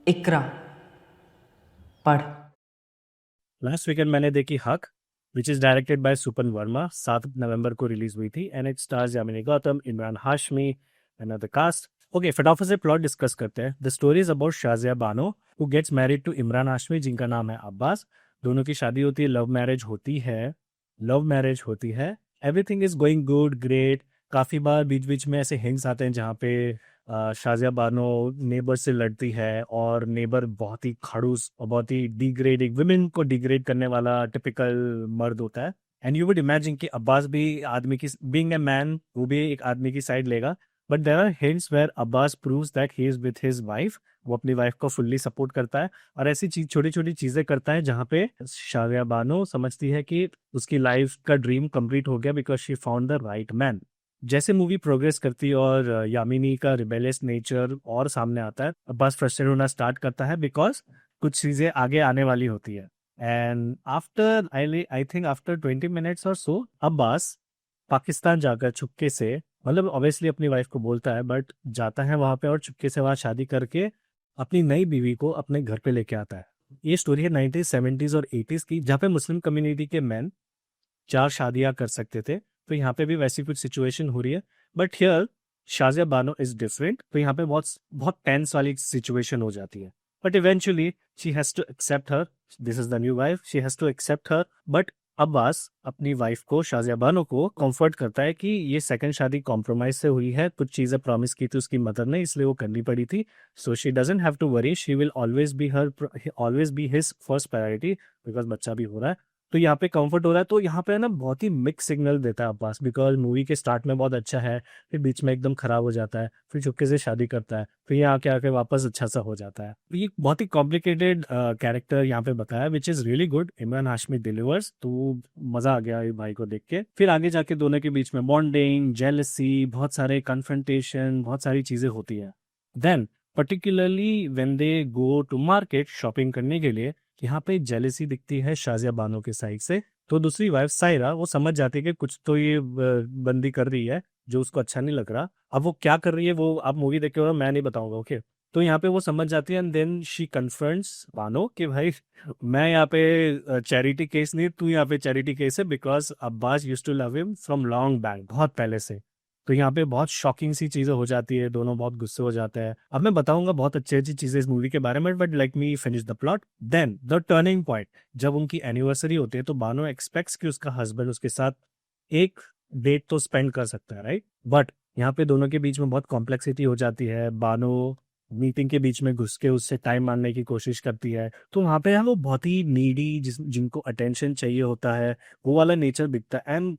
इकरा पढ़। Last weekend मैंने देखी Haq, which is directed by Supan Varma. 7 नवंबर को रिलीज हुई थी and it stars Yamini Gautam, Imran Hashmi and other cast. Okay, फटाफट से प्लॉट डिस्कस करते हैं। The story is about Shazia Bano who gets married to Imran Hashmi, जिनका नाम है अब्बास। दोनों की शादी होती है, लव मैरिज होती है। Everything is going good, great. काफी बार बीच बीच में ऐसे हिंट्स आते हैं जहाँ पे शाजिया बानो नेबर से लड़ती है और नेबर बहुत ही खड़ूस और बहुत ही डिग्रेडिंग, विमेन को डिग्रेड करने वाला टिपिकल मर्द होता है। एंड यू वुड इमेजिन कि अब्बास भी आदमी की, बीइंग ए मैन, वो भी एक आदमी की साइड लेगा। But there are hints where Abbas proves that he is with his wife. वो अपनी वाइफ को फुल्ली सपोर्ट करता है और ऐसी चीज, छोटी छोटी चीजें करता है जहाँ पे शाजिया बानो समझती है कि उसकी लाइफ का ड्रीम कंप्लीट हो गया because she found the right man. जैसे मूवी प्रोग्रेस करती है और यामिनी का रिबेलियस नेचर और सामने आता है, अब्बास फ्रस्ट्रेट होना स्टार्ट करता है बिकॉज कुछ चीजें आगे आने वाली होती है। And after I think after 20 minutes और सो, अब्बास पाकिस्तान जाकर चुपके से, मतलब ऑब्वियसली अपनी वाइफ को बोलता है, बट जाता है वहां पे और चुपके से वहां शादी करके अपनी नई बीवी को अपने घर पे लेके आता है। ये स्टोरी है 1970s और 80s की, जहाँ पे मुस्लिम कम्युनिटी के मैन 4 शादियां कर सकते थे। तो यहाँ पे भी वैसी कुछ सिचुएशन हो रही है, but here Shazia Bano is different. तो यहाँ पे बहुत बहुत टेंस वाली सिचुएशन हो जाती है। But eventually she has to accept her, this is the new wife, she has to accept her. But Abbas अपनी वाइफ को, शाजिया बानो को कंफर्ट करता है कि ये सेकंड शादी कॉम्प्रोमाइज से हुई है, कुछ चीजें प्रॉमिस की थी उसकी मदर ने, इसलिए वो करनी पड़ी थी। So she doesn't have to worry, she will always be his first priority, because बच्चा भी हो रहा है। तो यहाँ पे कंफर्ट हो रहा है। तो यहाँ पे ना बहुत ही मिक्स सिग्नल देता है अब्बास, बिकॉज मूवी के स्टार्ट में बहुत अच्छा है, फिर बीच में एकदम खराब हो जाता है, फिर चुपके से शादी करता है, फिर यहाँ आके आके वापस अच्छा सा हो जाता है। तो ये बहुत ही कॉम्प्लिकेटेड कैरेक्टर यहाँ पे बताया, which is really good. Imran Hashmi delivers, तो मजा आ गया ये भाई को देख के। फिर आगे जाके दोनों के बीच में बॉन्डिंग, जेलसी, बहुत सारे कन्फ्रंटेशन, बहुत सारी चीजें होती है। Then particularly when they go to market shopping करने के लिए, यहाँ पे जेलेसी दिखती है शाजिया बानो के साइड से। तो दूसरी वाइफ सायरा, वो समझ जाती है कि कुछ तो ये बंदी कर रही है जो उसको अच्छा नहीं लग रहा। अब वो क्या कर रही है वो आप मूवी देख के हो, मैं नहीं बताऊंगा, ओके। तो यहाँ पे वो समझ जाती है and then she confronts Bano कि भाई मैं यहाँ पे चैरिटी केस नहीं, तू यहाँ पे चैरिटी केस है, because Abbas used to love him from long back, बहुत पहले से। तो यहाँ पे बहुत शॉकिंग सी चीजें हो जाती है, दोनों बहुत गुस्से हो जाते हैं। अब मैं बताऊंगा बहुत अच्छी अच्छी चीजें इस मूवी के बारे में, but let me finish the plot. Then the turning point, जब उनकी एनिवर्सरी होती है तो बानो एक्सपेक्ट्स कि उसका हस्बैंड उसके साथ एक डेट तो स्पेंड कर सकता है, राइट। बट यहाँ पे दोनों के बीच में बहुत कॉम्प्लेक्सिटी हो जाती है। बानो मीटिंग के बीच में घुस के उससे टाइम मारने की कोशिश करती है, तो वहाँ पे वो बहुत ही नीडी, जिनको अटेंशन चाहिए होता है, वो वाला नेचर दिखता है। And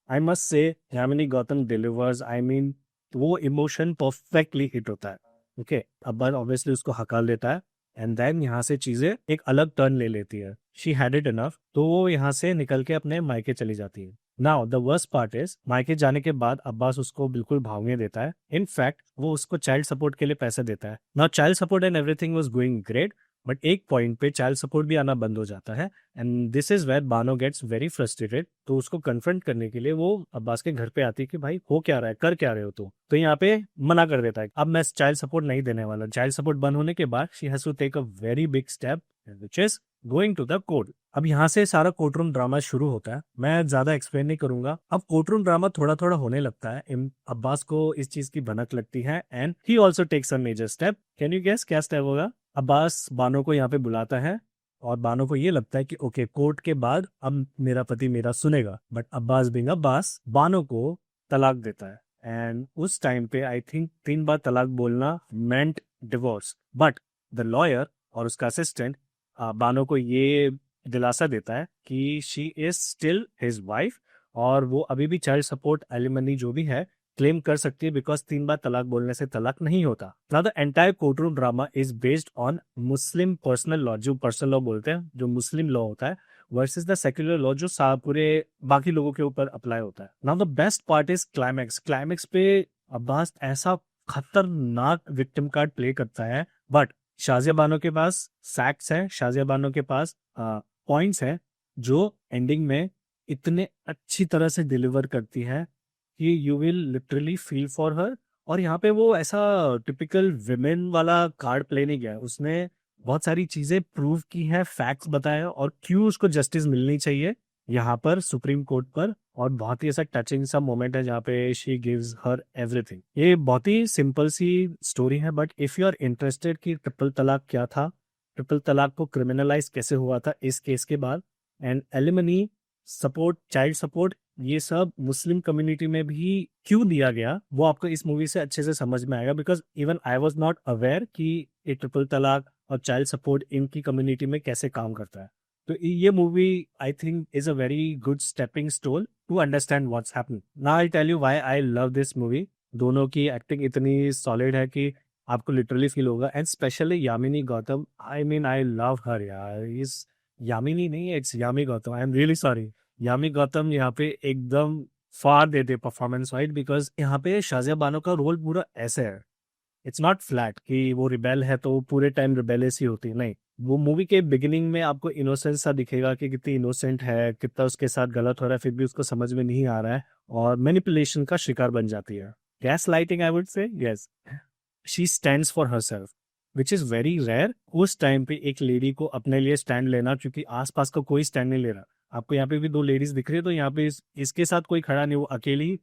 I must say Yamini Gautam delivers, I mean वो इमोशन परफेक्टली हिट होता है। ओके, अब्बास ऑब्वियसली उसको हकाल देता है एंड देन यहाँ से चीजें एक अलग टर्न ले लेती है। शी हैड इट इनफ, तो वो यहाँ से निकल के अपने मायके चली जाती है। Now the worst part is, मायके जाने के बाद अब्बास उसको बिल्कुल भागने देता है। इनफैक्ट वो उसको चाइल्ड सपोर्ट के लिए पैसे देता है। Now child support and everything was going great, but एक पॉइंट पे चाइल्ड सपोर्ट भी आना बंद हो जाता है and this is where Bano gets very frustrated. तो उसको कन्फ्रंट करने के लिए वो अब्बास के घर पे आती है कि भाई हो क्या रहा है, कर क्या रहे हो तुम। तो यहाँ पे मना कर देता है, अब मैं चाइल्ड सपोर्ट नहीं देने वाला। चाइल्ड सपोर्ट बंद होने के बाद she has to take a very big step, which is going to the court. अब यहाँ से सारा कोर्ट रूम ड्रामा शुरू होता है। मैं ज्यादा एक्सप्लेन नहीं करूंगा। अब कोर्ट रूम ड्रामा थोड़ा थोड़ा होने लगता है, अब्बास को इस चीज की भनक लगती है and he also takes a major step. Can you guess क्या स्टेप होगा? अब्बास बानो को यहाँ पे बुलाता है और बानो को ये लगता है कि ओके, कोर्ट के बाद अब मेरा पति मेरा सुनेगा, बट अब्बास बिंग अब्बास बानो को तलाक देता है। एंड उस टाइम पे आई थिंक 3 बार तलाक बोलना मेंट डिवोर्स। बट द लॉयर और उसका असिस्टेंट बानो को ये दिलासा देता है कि she is still his wife और वो अभी भी चाइल्ड सपोर्ट, एलिमनी जो भी है क्लेम कर सकती है, बिकॉज 3 बार तलाक बोलने से तलाक नहीं होता। Now the entire court room drama is based on Muslim personal law, जो पर्सनल लॉ बोलते हैं, जो मुस्लिम लॉ होता है, वर्सेस द सेक्युलर लॉ जो पूरे बाकी लोगों के ऊपर अप्लाई होता है। Now the best part is climax. Climax पे अब्बास ऐसा खतरनाक विक्टिम कार्ड प्ले करता है, बट शाजिया बानो के पास फैक्ट्स है, शाजिया बानो के पास पॉइंट्स है, जो एंडिंग में इतने अच्छी तरह से डिलीवर करती है कि you will literally feel for her. और यहाँ पे वो ऐसा टिपिकल विमेन वाला कार्ड प्ले नहीं किया है। उसने बहुत सारी चीजें प्रूव की है, फैक्ट्स बताए और क्यों उसको जस्टिस मिलनी चाहिए यहाँ पर सुप्रीम कोर्ट पर। और बहुत ही ऐसा टचिंग सा मोमेंट है जहाँ पे शी गिव्स हर एवरीथिंग। ये बहुत ही सिंपल सी स्टोरी है, but if you are interested कि ट्रिपल तलाक क्या था, ट्रिपल तलाक को क्रिमिनलाइज कैसे हुआ था इस केस के बाद, and alimony support, child support, ये सब मुस्लिम कम्युनिटी में भी क्यों दिया गया, वो आपको इस मूवी से अच्छे से समझ में आएगा। Because even I was not aware कि ये ट्रिपल तलाक और चाइल्ड सपोर्ट इनकी कम्युनिटी में कैसे काम करता है। तो ये movie I think is a very good stepping stone to understand what's happening. Now I tell you why I love this movie. दोनों की एक्टिंग इतनी सॉलिड है कि आपको लिटरली फील होगा, and specially Yamini Gautam, I mean I love her यार। इस यामिनी नहीं, it's Yami Gautam, I am really sorry. Yami Gautam यहाँ पे एकदम फाड़ देते परफॉर्मेंस वाइज, बिकॉज यहाँ पे शाजिया बानो का रोल पूरा ऐसे है, इट्स नॉट फ्लैट कि वो रिबेल है तो पूरे टाइम रिबेलियस ही होती है, नहीं। वो मूवी के बिगिनिंग में आपको इनोसेंस सा दिखेगा कि कितनी इनोसेंट है, कितना उसके साथ गलत हो रहा है, फिर भी उसको समझ में नहीं आ रहा है और मैनिपुलेशन का शिकार बन जाती है। Gaslighting I would say, yes, she stands for herself, which is very rare. उस टाइम पे एक लेडी को अपने लिए स्टैंड लेना, क्योंकि आसपास का कोई स्टैंड नहीं ले रहा। आपको यहाँ पे भी दो लेडीज दिख रही है, तो यहाँ पे इसके साथ कोई खड़ा नहीं, वो अकेली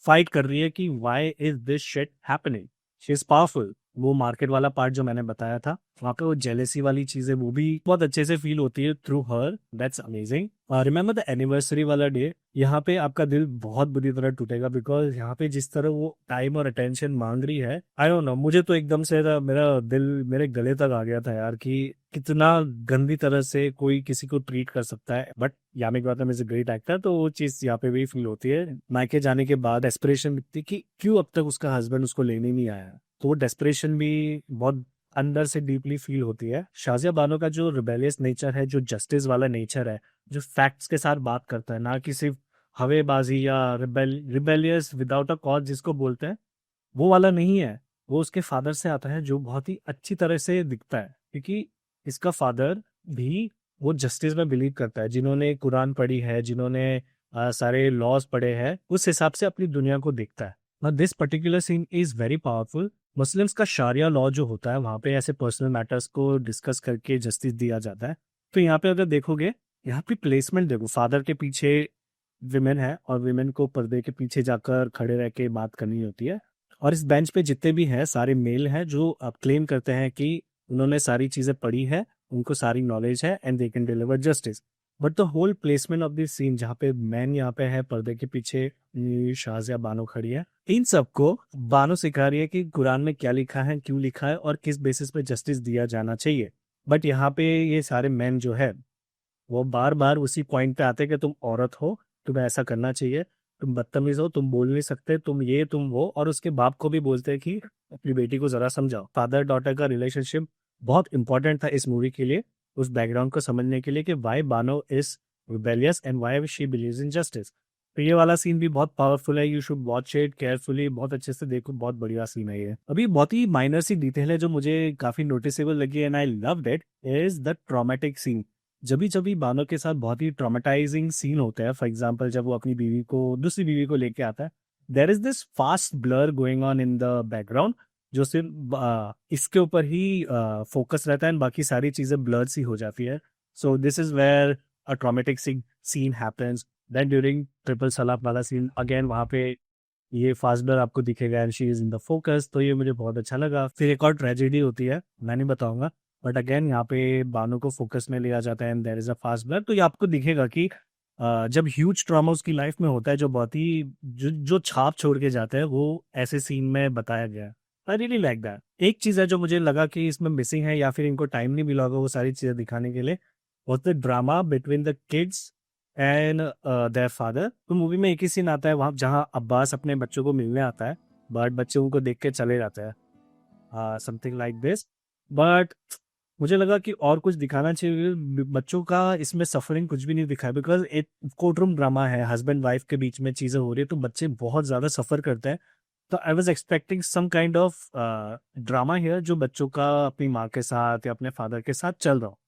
फाइट कर रही है कि why is this shit happening. She is powerful. वो मार्केट वाला पार्ट जो मैंने बताया था, वहाँ पे वो जेलेसी वाली चीजें वो भी बहुत अच्छे से फील होती है through her, that's amazing. Remember the anniversary वाला डे, यहाँ पे आपका दिल बहुत बुरी तरह टूटेगा, बिकॉज यहाँ पे जिस तरह वो टाइम और अटेंशन मांग रही है, आई डोंट नो, मुझे तो एकदम से मेरा दिल मेरे गले तक आ गया था यार, कि कितना गंदी तरह से कोई किसी को ट्रीट कर सकता है। But Yami Gautam is a great actor, तो वो चीज यहाँ पे भी फील होती है। मायके जाने के बाद एस्पिरेशन दिखती कि क्यों अब तक उसका हस्बैंड उसको लेने नहीं आया, तो वो डेस्परेशन भी बहुत अंदर से डीपली फील होती है। शाजिया बानो का जो रिबेलियस नेचर है, जो जस्टिस वाला नेचर है, जो फैक्ट्स के साथ बात करता है, ना कि सिर्फ हवेबाजी या रिबेलियस विदाउट अ कॉज जिसको बोलते हैं, वो वाला नहीं है। वो उसके फादर से आता है, जो बहुत ही अच्छी तरह से दिखता है, क्योंकि इसका फादर भी वो जस्टिस में बिलीव करता है। जिन्होंने कुरान पढ़ी है, जिन्होंने सारे लॉज पढ़े हैं, उस हिसाब से अपनी दुनिया को देखता है। Now, this particular scene is very powerful. Muslims का शारिया लॉ जो होता है, वहाँ पे ऐसे पर्सनल मैटर्स को डिस्कस करके जस्टिस दिया जाता है। तो यहाँ पे अगर देखोगे, यहाँ पे प्लेसमेंट देखो, फादर के पीछे विमेन है और विमेन को पर्दे के पीछे जाकर खड़े रह के बात करनी होती है। और इस बेंच पे जितने भी हैं सारे मेल हैं, जो अब क्लेम करते हैं कि उन्होंने सारी चीजें पढ़ी है, उनको सारी नॉलेज है and they can deliver justice. But the whole placement of this scene, जहाँ पे मैन यहाँ पे है, पर्दे के पीछे ये शाजिया बानो खड़ी है, इन सबको बानो सिखा रही है कि कुरान में क्या लिखा है, क्यों लिखा है और किस बेसिस पे जस्टिस दिया जाना चाहिए। बट यहाँ पे ये सारे मैन जो है, वो बार बार उसी पॉइंट पे आते हैं कि तुम औरत हो, तुम्हें ऐसा करना चाहिए, तुम बदतमीज हो, तुम बोल नहीं सकते, तुम ये तुम वो। और उसके बाप को भी बोलते हैं कि अपनी बेटी को जरा समझाओ। फादर डॉटर का रिलेशनशिप बहुत इंपॉर्टेंट था इस मूवी के लिए, उस बैकग्राउंड को समझने के लिए कि why Bano is rebellious and why she believes in justice. तो ये वाला सीन भी बहुत पावरफुल है, you should watch it carefully, बहुत अच्छे से देखो, बहुत बढ़िया सीन है ये। अभी बहुत ही माइनर सी डिटेल है जो मुझे काफी नोटिसेबल लगी and I love that, is the traumatic scene. जब भी बानो के साथ बहुत ही ट्रॉमेटाइजिंग सीन होता है, फॉर एग्जाम्पल जब वो अपनी बीवी को, दूसरी बीवी को लेके आता है, there is this fast blur going on in the background, जो सिर्फ इसके ऊपर ही फोकस रहता है एंड बाकी सारी चीजें ब्लर सी हो जाती है। So this is where a traumatic scene happens. Then during triple slap वाला सीन, अगेन वहाँ पे ये फास्ट ब्लर आपको दिखेगा and she is in the focus, तो ये मुझे बहुत अच्छा लगा। फिर एक और ट्रेजेडी होती है, मैं नहीं बताऊंगा, बट अगेन यहाँ पे बानो को फोकस में लिया जाता है and there is a fast blur. तो ये आपको दिखेगा कि जब ह्यूज ट्रॉमा उसकी लाइफ में होता है, जो बहुत ही जो छाप छोड़ के जाता है, वो ऐसे सीन में बताया गया है। I really like that. एक चीज है जो मुझे लगा कि इसमें मिसिंग है, या फिर इनको टाइम नहीं मिला होगा वो सारी चीजें दिखाने के लिए, was the drama between the kids and their father. तो मूवी में एक ही सीन आता है वहाँ, जहाँ अब्बास अपने बच्चों को मिलने आता है, बट बच्चे उनको देख के चले जाते हैं, समथिंग लाइक दिस। बट मुझे लगा कि और कुछ दिखाना चाहिए, बच्चों का इसमें सफरिंग कुछ भी नहीं दिखा है, बिकॉज एक कोर्ट रूम ड्रामा है, हस्बैंड वाइफ के बीच में चीजें हो रही है, तो बच्चे बहुत ज्यादा सफर करते हैं। तो I was expecting some kind of drama here, जो बच्चों का अपनी माँ के साथ या अपने फादर के साथ चल रहा हो,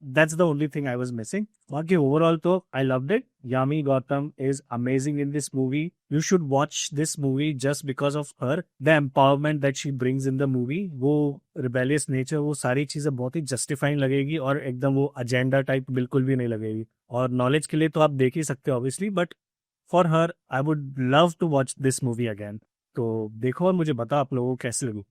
that's the only thing I was missing. बाकी overall तो I loved it. Yami Gautam is amazing in this movie. You should watch this movie just because of her. The empowerment that she brings in the movie, वो rebellious nature, वो सारी चीज़ें बहुत ही justifying लगेगी और एकदम वो agenda type बिल्कुल भी नहीं लगेगी. और knowledge के लिए तो आप देख ही सकते हो obviously, but for her I would love to watch this movie again. तो देखो और मुझे बताओ आप लोगों को कैसे लगी.